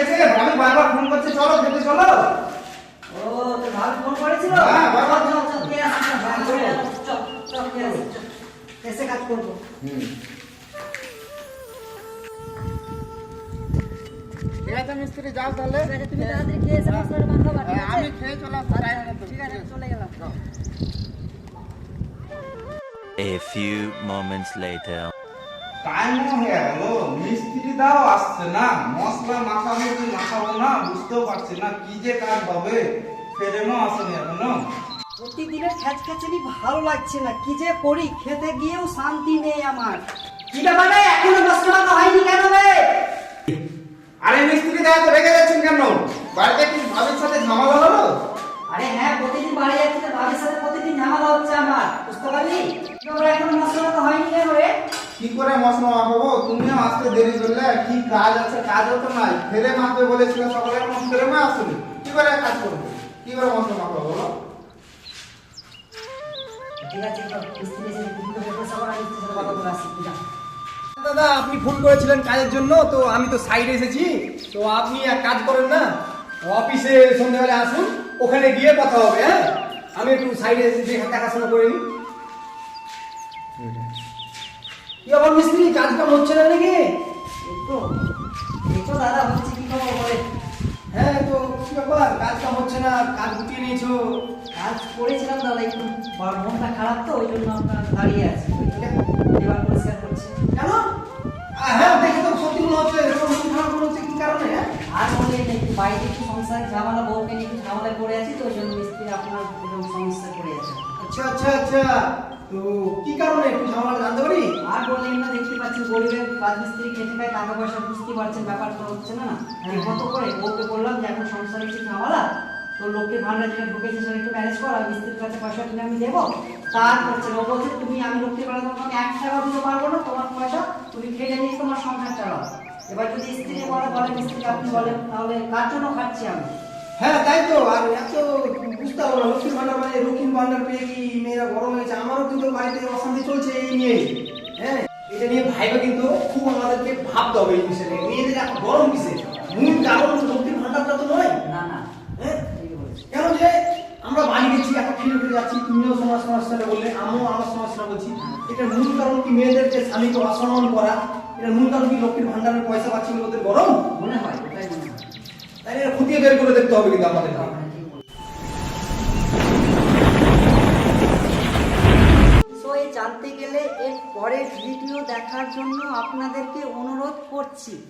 গেছে, ভাবি বারবার ফোন করছে, চলো খেতে চলো। ও তো ভাবি ফোন করেছিল? হ্যাঁ, বারবার। চল কে আসছে? চল কে আসছে? এসে কাজ করবো। ঠিক আছে মিস্ত্রি, যাও তাহলে। ঠিক আছে, তুমি তাড়াতাড়ি খেয়ে এসে মশলাটা মাখাবা, ঠিক আছে? আমি খেয়ে চলে আসবো। ঠিক আছে, চলে গেলাম। A few moments later. টাইমও হয়ে গেল, মিস্ত্রি দাও আসছে না, মশলা মাখাবো কি মাখাবো না বুঝতেও পারছি না, কি যে কাজ হবে। ফেরেমও আসেনি এখনো। প্রতিদিনের খ্যাচখ্যাচানি ভালো লাগছে না, কি যে করি, খেতে গিয়েও শান্তি নেই আমার। কি ব্যাপার রে, এখনো মশলা মাখা হয়নি কেন রে? আরে মিস্ত্রি দাও তো রেগে যাচ্ছেন কেন? বাড়িতে কি ভাবির সাথে ঝামেলা হলো? আরে হ্যাঁ, প্রতিদিন বাড়ি যাচ্ছি তো ভাবির সাথে প্রতিদিন ঝামেলা হচ্ছে আমার, বুঝতে পারলি? তোমরা এখনো মশলা মাখা হয়নি কেন রে? কি করে মশলা মাখাবো? তুমিও আসতে দেরি করলে, কি কাজ আছে? কাজও তো নাই। ফেরে মাখবে বলেছিল সকালে, এখন ফেরে মা আসুনি, কি করে কাজ করবো? কি করে মশলা মাখাবো বলো? ঠিক আছে, মিস্ত্রি এসে বিভিন্ন ব্যবস্থা করা, মিস্ত্রির সাথে কথা বলে আসছি, যা। দাদা আপনি ফোন করেছিলেন কাজের জন্য, তো আমি তো সাইডে এসেছি। তো আপনি এক কাজ করেন না, অফিসে সন্ধ্যাবেলা আসুন, ওখানে গিয়ে কথা হবে। হ্যাঁ, আমি একটু সাইডে এসেছি, দেখাশোনা করে নিই। কি আবার মিস্ত্রি, কাজ কাম হচ্ছে না নাকি? এই তো দাদা হচ্ছে, কি খবর বলে? হ্যাঁ, তো কি ব্যাপার, কাজ কাম হচ্ছে না, কাজ গুটিয়ে নিয়েছো? কাজ করেছিলাম দাদা, একটু মনটা খারাপ তো, ওই জন্য আপনার দাঁড়িয়ে আছি, এবার পরিষ্কার করছি। কেন? হ্যাঁ, দেখে তো সত্যি মনে হচ্ছে, এরকম মন খারাপ মনে হচ্ছে, কি কারণে? হ্যাঁ, আর বলে একটু বাইরে একটু সংসার ঝামেলা, বউকে নিয়ে একটু ঝামেলায় পড়ে আছি তো, ওই জন্য মিস্ত্রি আপনার এরকম সমস্যা পড়ে আছে। আচ্ছা আচ্ছা আচ্ছা, তো কি কারণে একটু ঝামেলা জানতে পারি? আর বললেন না, দেখতে পাচ্ছেন গরিবের রাজমিস্ত্রি খেতে খায়, টাকা পয়সা বুঝতে পারছেন, ব্যাপারটা হচ্ছে না। কত করে বউকে বললাম যে এখন সংসারে কিছু ঝামেলা, তো লোকের ভান্ডার যেটা ঢুকেছে সেটা একটু ম্যানেজ করা, মিস্ত্রির কাছে পয়সা কিনে আমি দেবো। তার করছে ও বলছে, তুমি আমি লক্ষ্মীর বেলা তোমাকে 1 টাকা দিতে পারবো না, তোমার পয়সা তুমি খেটে নিয়ে তোমার সংসার চালাও। এবার যদি স্ত্রী বলে মিস্ত্রিকে আপনি বলেন, তাহলে কার জন্য খাচ্ছি আমি? হ্যাঁ তাই তো, আর এত বুঝতে পারবো না, লক্ষ্মীর ভান্ডার মানে লক্ষ্মীর ভান্ডার পেয়ে কি মেয়েরা গরম হয়েছে? আমারও কিন্তু বাড়িতে অশান্তি চলছে এই নিয়ে। হ্যাঁ, এটা নিয়ে ভাইবা কিন্তু খুব আমাদেরকে ভাবতে হবে এই বিষয়ে। মেয়েদের এত গরম কিসে? মূল কারণ লক্ষ্মীর ভান্ডারটা তো নয়। না না, হ্যাঁ, ঠিকই বলেছি। কেন যে আমরা বাড়ি গেছি, একটা ফিরে ফিরে যাচ্ছি, তুমিও সমস্যাটা বললে, আমিও আমার সমস্যাটা বলছি। এটার মূল কারণ কি মেয়েদেরকে স্বামীকে অসম্মান করা? এটার মূল কারণ কি লক্ষ্মীর ভান্ডারের পয়সা পাচ্ছি বলে ওদের গরম? মনে হয় ওটাই মনে হয়। তাই এটা খুঁটিয়ে বের করে দেখতে হবে কিন্তু আমাদের। জানতে গেলে এর পরের ভিডিও দেখার জন্য আপনাদেরকে অনুরোধ করছি।